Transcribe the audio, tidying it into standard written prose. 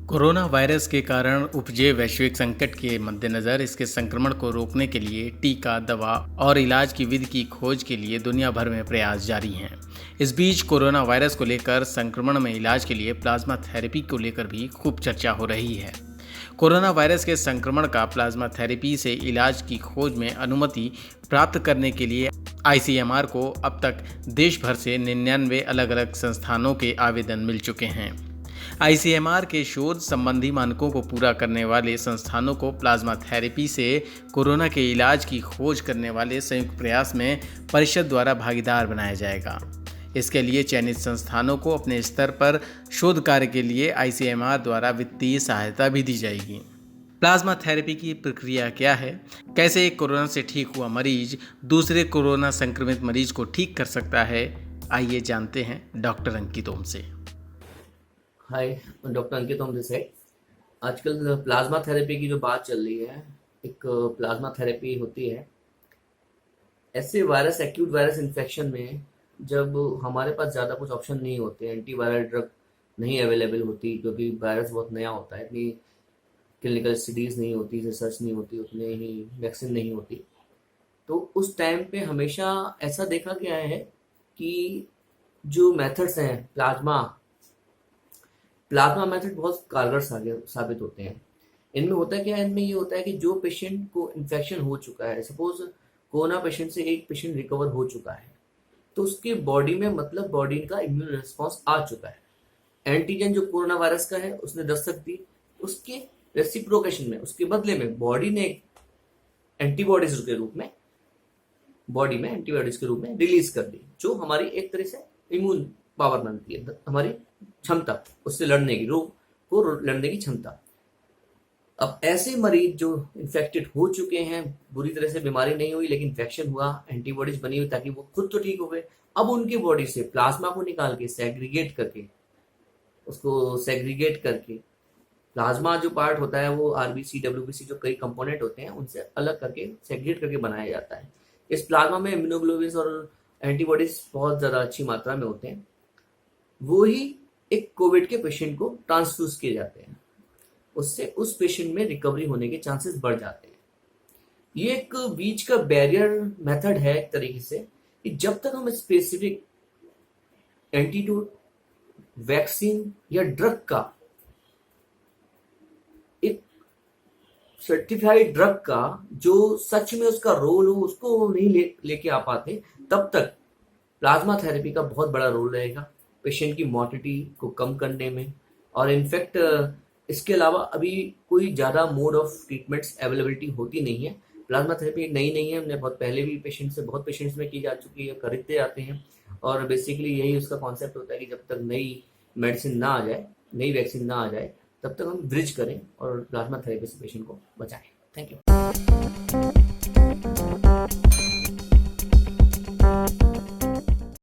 Corona virus के कारण उपजे वैश्विक संकट के मद्देनज़र इसके संक्रमण को रोकने के लिए टीका, दवा और इलाज की विधि की खोज के लिए दुनिया भर में प्रयास जारी हैं। इस बीच कोरोना वायरस को लेकर संक्रमण में इलाज के लिए प्लाज्मा थेरेपी को लेकर भी खूब चर्चा हो रही है। कोरोना वायरस के संक्रमण का प्लाज्मा थेरेपी से इलाज की खोज में अनुमति प्राप्त करने के लिए आईसीएमआर को अब तक देश भर से 99 अलग अलग संस्थानों के आवेदन मिल चुके हैं। आईसीएमआर के शोध संबंधी मानकों को पूरा करने वाले संस्थानों को प्लाज्मा थेरेपी से कोरोना के इलाज की खोज करने वाले संयुक्त प्रयास में परिषद द्वारा भागीदार बनाया जाएगा। इसके लिए चयनित संस्थानों को अपने स्तर पर शोध कार्य के लिए आईसीएमआर द्वारा वित्तीय सहायता भी दी जाएगी। प्लाज्मा थेरेपी की प्रक्रिया क्या है, कैसे एक कोरोना से ठीक हुआ मरीज दूसरे कोरोना संक्रमित मरीज को ठीक कर सकता है, आइए जानते हैं डॉक्टर अंकित ओम से। हाय, डॉक्टर अंकित ओम दिस है। आजकल प्लाज्मा थेरेपी की जो बात चल रही है, एक प्लाज्मा थेरेपी होती है ऐसे वायरस, एक्यूट वायरस इन्फेक्शन में जब हमारे पास ज़्यादा कुछ ऑप्शन नहीं होते, एंटीवायरल ड्रग नहीं अवेलेबल होती क्योंकि वायरस बहुत नया होता है, इतनी क्लिनिकल स्टडीज़ नहीं होती, रिसर्च नहीं होती, उतने ही वैक्सीन नहीं होती। तो उस टाइम पे हमेशा ऐसा देखा गया है कि जो मेथड्स हैं प्लाज्मा मेथड बहुत कारगर साबित होते हैं। इनमें होता है क्या, इनमें ये होता है कि जो पेशेंट को इन्फेक्शन हो चुका है, सपोज कोरोना पेशेंट से एक पेशेंट रिकवर हो चुका है, तो उसके बॉडी में मतलब बॉडी का इम्यून रिस्पॉन्स आ चुका है। एंटीजन जो कोरोना वायरस का है उसने दस्तक दी, उसके रेसिप्रोकेशन में, उसके बदले में बॉडी ने एंटीबॉडीज के रूप में बॉडी में एंटीबॉडीज के रूप में रिलीज कर दी, जो हमारी एक तरह से इम्यून पावर बनती है, हमारी क्षमता, उससे लड़ने की, रोग को लड़ने की क्षमता। अब ऐसे मरीज जो इन्फेक्टेड हो चुके हैं, बुरी तरह से बीमारी नहीं हुई लेकिन इन्फेक्शन हुआ, एंटीबॉडीज बनी हुई ताकि वो खुद तो ठीक हो गए, अब उनकी बॉडी से प्लाज्मा को निकाल के सेग्रीगेट करके प्लाज्मा जो पार्ट होता है वो आरबीसी, डब्ल्यूबीसी जो कई कंपोनेंट होते हैं उनसे अलग करके सेग्रीगेट करके बनाया जाता है। इस प्लाज्मा में इम्यूनोग्लोबिन और एंटीबॉडीज बहुत ज़्यादा अच्छी मात्रा में होते हैं। वो ही एक कोविड के पेशेंट को ट्रांसफ्यूज किए जाते हैं, उससे उस पेशेंट में रिकवरी होने के चांसेस बढ़ जाते हैं। ये एक बीच का बैरियर मेथड है एक तरीके से, कि जब तक हम स्पेसिफिक एंटीडोट, वैक्सीन या ड्रग का, एक सर्टिफाइड ड्रग का जो सच में उसका रोल हो, उसको नहीं लेके आ पाते, तब तक प्लाज्मा थेरेपी का बहुत बड़ा रोल रहेगा पेशेंट की मॉर्टिलिटी को कम करने में। और इनफैक्ट इसके अलावा अभी कोई ज़्यादा मोड ऑफ ट्रीटमेंट्स अवेलेबिलिटी होती नहीं है। प्लाज्मा थेरेपी नई नहीं है, हमने बहुत पहले भी बहुत पेशेंट्स में की जा चुकी है, खरीदते आते हैं। और बेसिकली यही उसका कॉन्सेप्ट होता है कि जब तक नई मेडिसिन ना आ जाए, नई वैक्सीन ना आ जाए, तब तक हम ब्रिज करें और प्लाज्मा थेरेपी से पेशेंट को बचाएं। Thank you.